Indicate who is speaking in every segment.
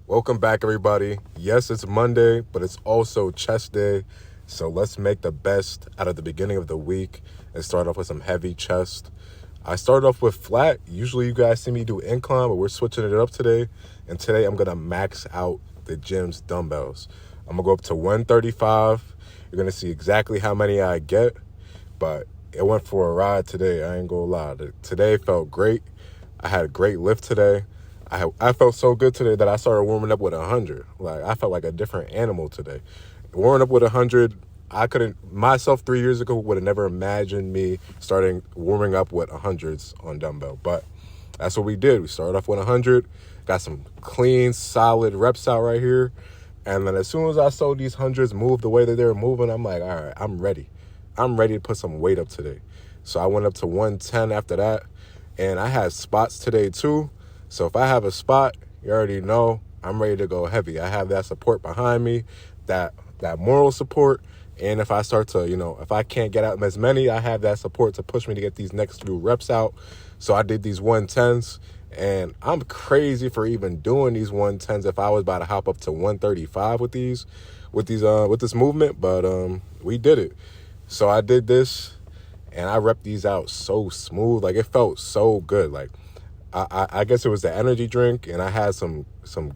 Speaker 1: Welcome back, everybody. Yes, it's Monday, but it's also chest day. So let's make the best out of the beginning of the week and start off with some heavy chest. I started off with flat. Usually you guys see me do incline, but we're switching it up today. And today I'm going to max out the gym's dumbbells. I'm going to go up to 135. You're going to see exactly how many I get, but it went for a ride today. I ain't going to lie. Today felt great. I had a great lift today. I felt so good today that I started warming up with 100. Like, I felt like a different animal today. Warming up with 100, myself 3 years ago would have never imagined me starting warming up with 100s on dumbbell. But that's what we did. We started off with 100, got some clean, solid reps out right here. And then as soon as I saw these hundreds move the way that they were moving, I'm like, all right, I'm ready. I'm ready to put some weight up today. So I went up to 110 after that. And I had spots today too. So if I have a spot, you already know I'm ready to go heavy. I have that support behind me, that moral support. And if I start to, if I can't get out as many, I have that support to push me to get these next few reps out. So I did these 110s, and I'm crazy for even doing these 110s if I was about to hop up to 135 with this movement. But we did it. So I did this, and I repped these out so smooth. Like, it felt so good. Like, I guess it was the energy drink, and I had some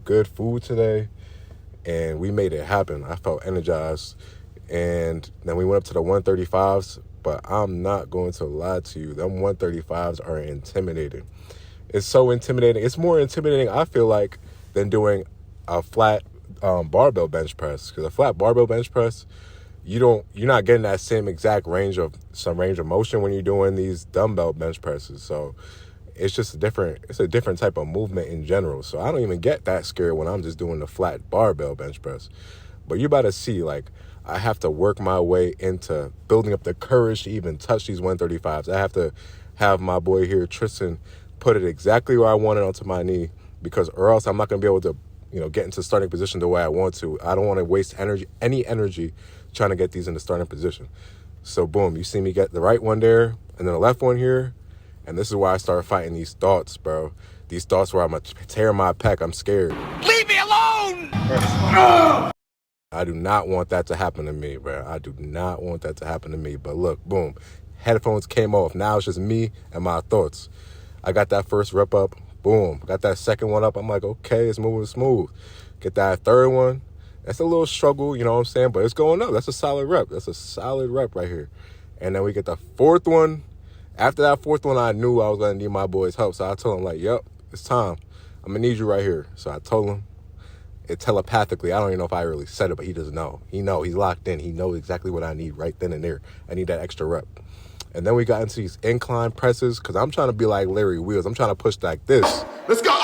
Speaker 1: good food today, and we made it happen. I felt energized, and then we went up to the 135s, but I'm not going to lie to you. Them 135s are intimidating. It's so intimidating. It's more intimidating, I feel like, than doing a flat barbell bench press, because a flat barbell bench press, you're not getting that same exact range of motion when you're doing these dumbbell bench presses. So it's just a different type of movement in general. So I don't even get that scared when I'm just doing the flat barbell bench press. But you about to see, like, I have to work my way into building up the courage to even touch these 135s. I have to have my boy here, Tristan, put it exactly where I want it onto my knee, or else I'm not going to be able to, get into starting position the way I want to. I don't want to waste any energy trying to get these in the starting position. So boom, you see me get the right one there, and then the left one here. And this is why I started fighting these thoughts, bro. These thoughts where I'm going to tear my pec. I'm scared.
Speaker 2: Leave me alone!
Speaker 1: I do not want that to happen to me, bro. I do not want that to happen to me. But look, boom. Headphones came off. Now it's just me and my thoughts. I got that first rep up. Boom. Got that second one up. I'm like, okay, it's moving smooth. Get that third one. That's a little struggle, you know what I'm saying? But it's going up. That's a solid rep. That's a solid rep right here. And then we get the fourth one. After that fourth one, I knew I was going to need my boy's help. So I told him, like, yep, it's time. I'm going to need you right here. So I told him it telepathically. I don't even know if I really said it, but he doesn't know. He's locked in. He knows exactly what I need right then and there. I need that extra rep. And then we got into these incline presses because I'm trying to be like Larry Wheels. I'm trying to push like this.
Speaker 2: Let's go!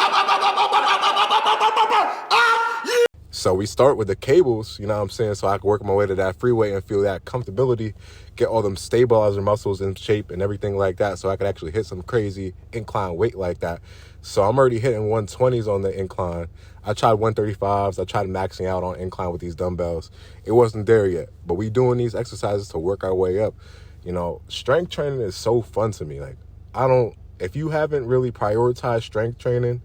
Speaker 1: So we start with the cables, you know what I'm saying? So I can work my way to that free weight and feel that comfortability, get all them stabilizer muscles in shape and everything like that, so I could actually hit some crazy incline weight like that. So I'm already hitting 120s on the incline. I tried 135s. I tried maxing out on incline with these dumbbells. It wasn't there yet, but we doing these exercises to work our way up. Strength training is so fun to me. Like, if you haven't really prioritized strength training,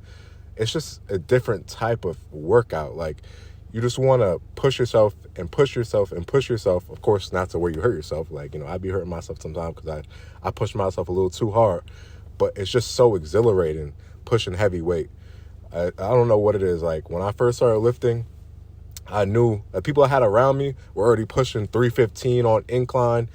Speaker 1: it's just a different type of workout. Like, you just want to push yourself and push yourself and push yourself. Of course, not to where you hurt yourself. Like, I'd be hurting myself sometimes because I push myself a little too hard. But it's just so exhilarating pushing heavy weight. I don't know what it is. Like, when I first started lifting, I knew that people I had around me were already pushing 315 on incline,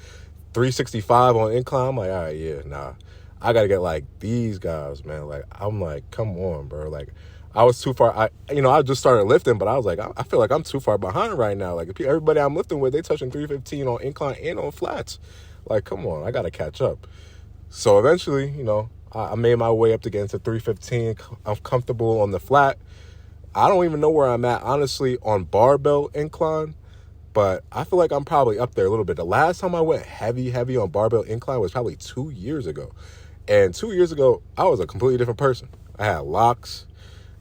Speaker 1: 365 on incline. I'm like, all right, yeah, nah. I got to get like these guys, man. Like, I'm like, come on, bro. Like, I was too far. I just started lifting, but I was like, I feel like I'm too far behind right now. Like, everybody I'm lifting with, they touching 315 on incline and on flats. Like, come on, I got to catch up. So eventually, I made my way up to get into 315. I'm comfortable on the flat. I don't even know where I'm at, honestly, on barbell incline, but I feel like I'm probably up there a little bit. The last time I went heavy on barbell incline was probably 2 years ago. And 2 years ago, I was a completely different person. I had locks.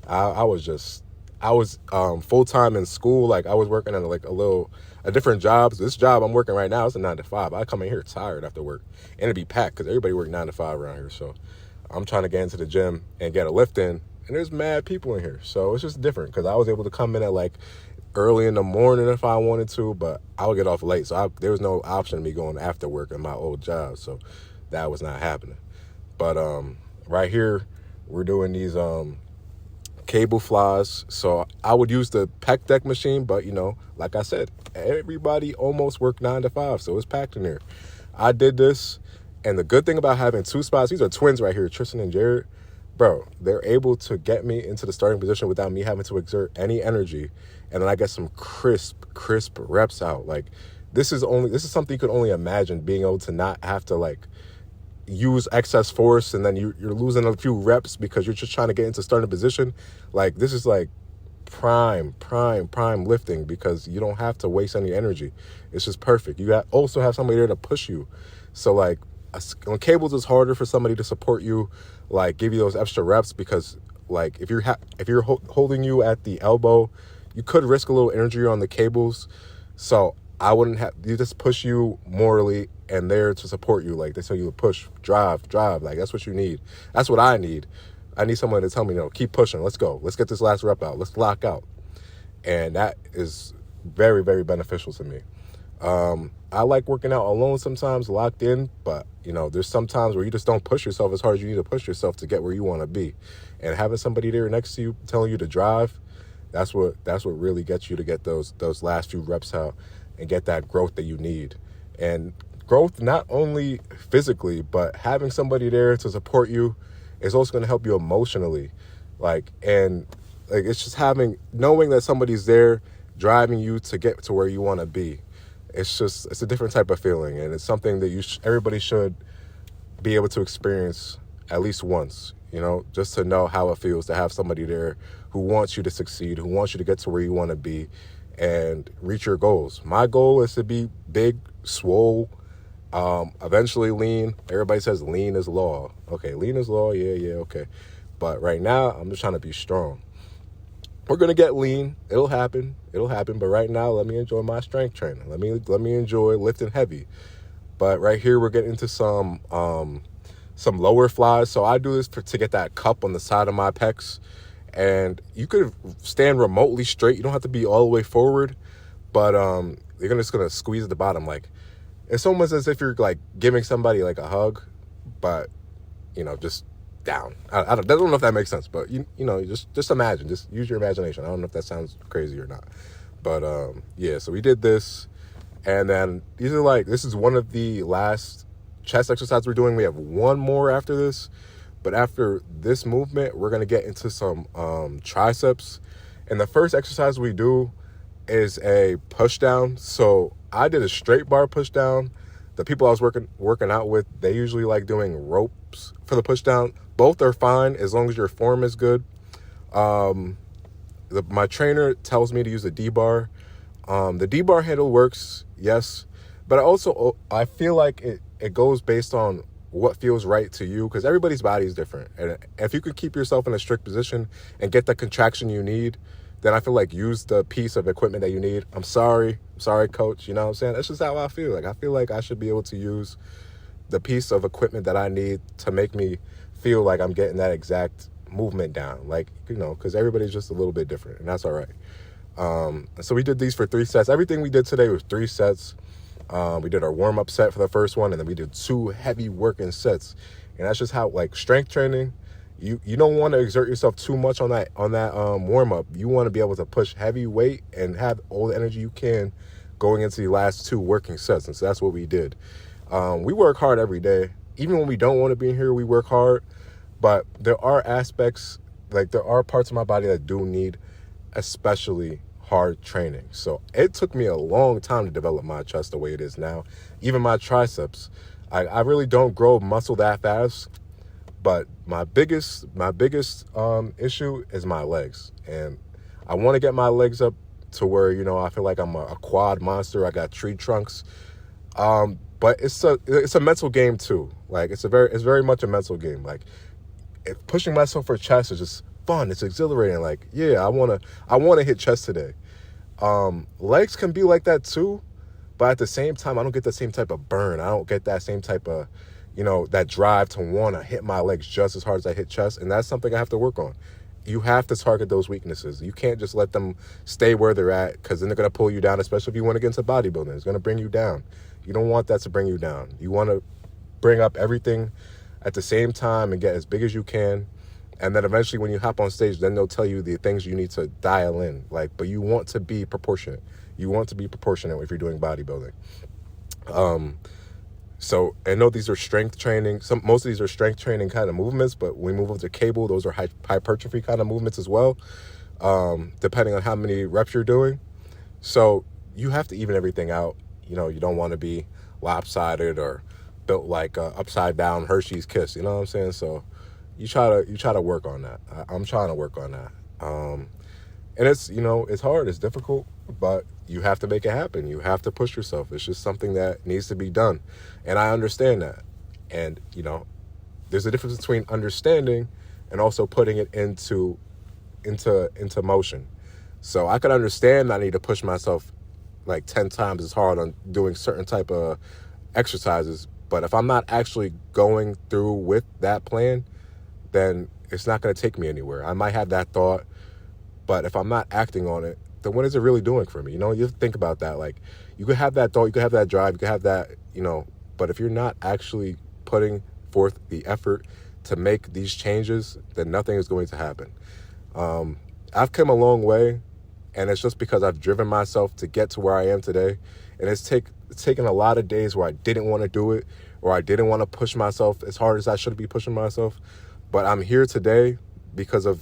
Speaker 1: I was full-time in school. Like, I was working at a different job. This job I'm working right now is a 9 to 5. I come in here tired after work, and it'd be packed because everybody work 9 to 5 around here. So I'm trying to get into the gym and get a lift in and there's mad people in here. So it's just different because I was able to come in at like early in the morning if I wanted to, but I would get off late. So there was no option of me going after work at my old job. So that was not happening. But right here, we're doing these cable flies. So I would use the pec deck machine, but like I said, everybody almost worked 9 to 5, so it's packed in there. I did this, and the good thing about having 2 spots, these are twins right here, Tristan and Jared. Bro, they're able to get me into the starting position without me having to exert any energy, and then I get some crisp reps out. Like this is something you could only imagine, being able to not have to like use excess force, and then you're losing a few reps because you're just trying to get into starting position. Like this is like prime lifting because you don't have to waste any energy. It's just perfect. You also have somebody there to push you. So like on cables, it's harder for somebody to support you, like give you those extra reps, because like if you're holding you at the elbow, you could risk a little energy on the cables. So I wouldn't have, you just push you morally and there to support you. Like they tell you to push, drive. Like that's what you need. That's what I need. I need someone to tell me, keep pushing. Let's go. Let's get this last rep out. Let's lock out. And that is very, very beneficial to me. I like working out alone sometimes, locked in, but there's some times where you just don't push yourself as hard as you need to push yourself to get where you want to be. And having somebody there next to you telling you to drive, that's what really gets you to get those last few reps out and get that growth that you need. And growth not only physically, but having somebody there to support you is also going to help you emotionally. It's just knowing that somebody's there driving you to get to where you want to be. It's a different type of feeling, and it's something that everybody should be able to experience at least once, just to know how it feels to have somebody there who wants you to succeed, who wants you to get to where you want to be and reach your goals. My goal is to be big, swole, eventually lean. Everybody says lean is law. Okay, lean is law. Yeah, okay. But right now, I'm just trying to be strong. We're going to get lean. It'll happen. But right now, let me enjoy my strength training. Let me enjoy lifting heavy. But right here, we're getting into some lower flies. So I do this to get that cup on the side of my pecs. And you could stand remotely straight. You don't have to be all the way forward. But you're just going to squeeze at the bottom. Like, it's almost as if you're, like, giving somebody, like, a hug. But, just down. I don't know if that makes sense. But, just imagine. Just use your imagination. I don't know if that sounds crazy or not. But, yeah, so we did this. And then this is one of the last chest exercises we're doing. We have one more after this. But after this movement, we're going to get into some triceps. And the first exercise we do is a push down. So I did a straight bar push down. The people I was working out with, they usually like doing ropes for the push down. Both are fine as long as your form is good. My trainer tells me to use the D-bar. The D-bar handle works, yes. But I feel like it goes based on what feels right to you, because everybody's body is different. And if you could keep yourself in a strict position and get the contraction you need, then I feel like use the piece of equipment that you need. I'm sorry, coach. You know what I'm saying? That's just how I feel. Like, I feel like I should be able to use the piece of equipment that I need to make me feel like I'm getting that exact movement down. Like, because everybody's just a little bit different, and that's all right. So we did these for 3 sets. Everything we did today was 3 sets. We did our warm-up set for the first one, and then we did 2 heavy working sets. And that's just how, like, strength training, you don't want to exert yourself too much on that warm-up. You want to be able to push heavy weight and have all the energy you can going into the last 2 working sets. And so that's what we did. We work hard every day. Even when we don't want to be in here, we work hard. But there are aspects, like there are parts of my body that do need especially hard training. So it took me a long time to develop my chest the way it is now. Even my triceps. I really don't grow muscle that fast. But my biggest issue is my legs. And I want to get my legs up to where, I feel like I'm a quad monster. I got tree trunks. But it's a mental game too. Like it's very much a mental game. Like pushing myself for chest is just fun. It's exhilarating. Like, yeah, I wanna hit chest today. Legs can be like that too, but at the same time, I don't get the same type of burn. I don't get that same type of, that drive to want to hit my legs just as hard as I hit chest. And that's something I have to work on. you have to target those weaknesses. You can't just let them stay where they're at, because then they're going to pull you down, especially if you want to get into bodybuilding. It's going to bring you down. You don't want that to bring you down. You want to bring up everything at the same time and get as big as you can. And then eventually when you hop on stage, then they'll tell you the things you need to dial in. But you want to be proportionate. You want to be proportionate if you're doing bodybuilding. So I know these are strength training. Most of these are strength training kind of movements, but when we move over to cable, those are hypertrophy kind of movements as well, depending on how many reps you're doing. So you have to even everything out. You don't want to be lopsided or built like a upside down Hershey's Kiss. You know what I'm saying? So you try to work on that. I'm trying to work on that. And it's, it's hard, it's difficult, but you have to make it happen. You have to push yourself. It's just something that needs to be done. And I understand that. And, there's a difference between understanding and also putting it into motion. So I could understand I need to push myself like 10 times as hard on doing certain type of exercises. But if I'm not actually going through with that plan, then it's not going to take me anywhere. I might have that thought, but if I'm not acting on it, then what is it really doing for me? You think about that. Like, you could have that thought, you could have that drive, you could have that, but if you're not actually putting forth the effort to make these changes, then nothing is going to happen. I've come a long way, and it's just because I've driven myself to get to where I am today. And it's taken a lot of days where I didn't want to do it, or I didn't want to push myself as hard as I should be pushing myself. But I'm here today because of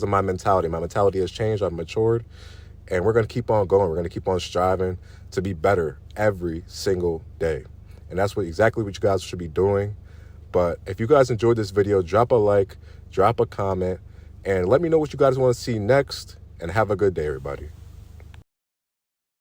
Speaker 1: my mentality. My mentality has changed. I've matured. And we're going to keep on going. We're going to keep on striving to be better every single day. And that's exactly what you guys should be doing. But if you guys enjoyed this video, drop a like, drop a comment, and let me know what you guys want to see next. And have a good day, everybody.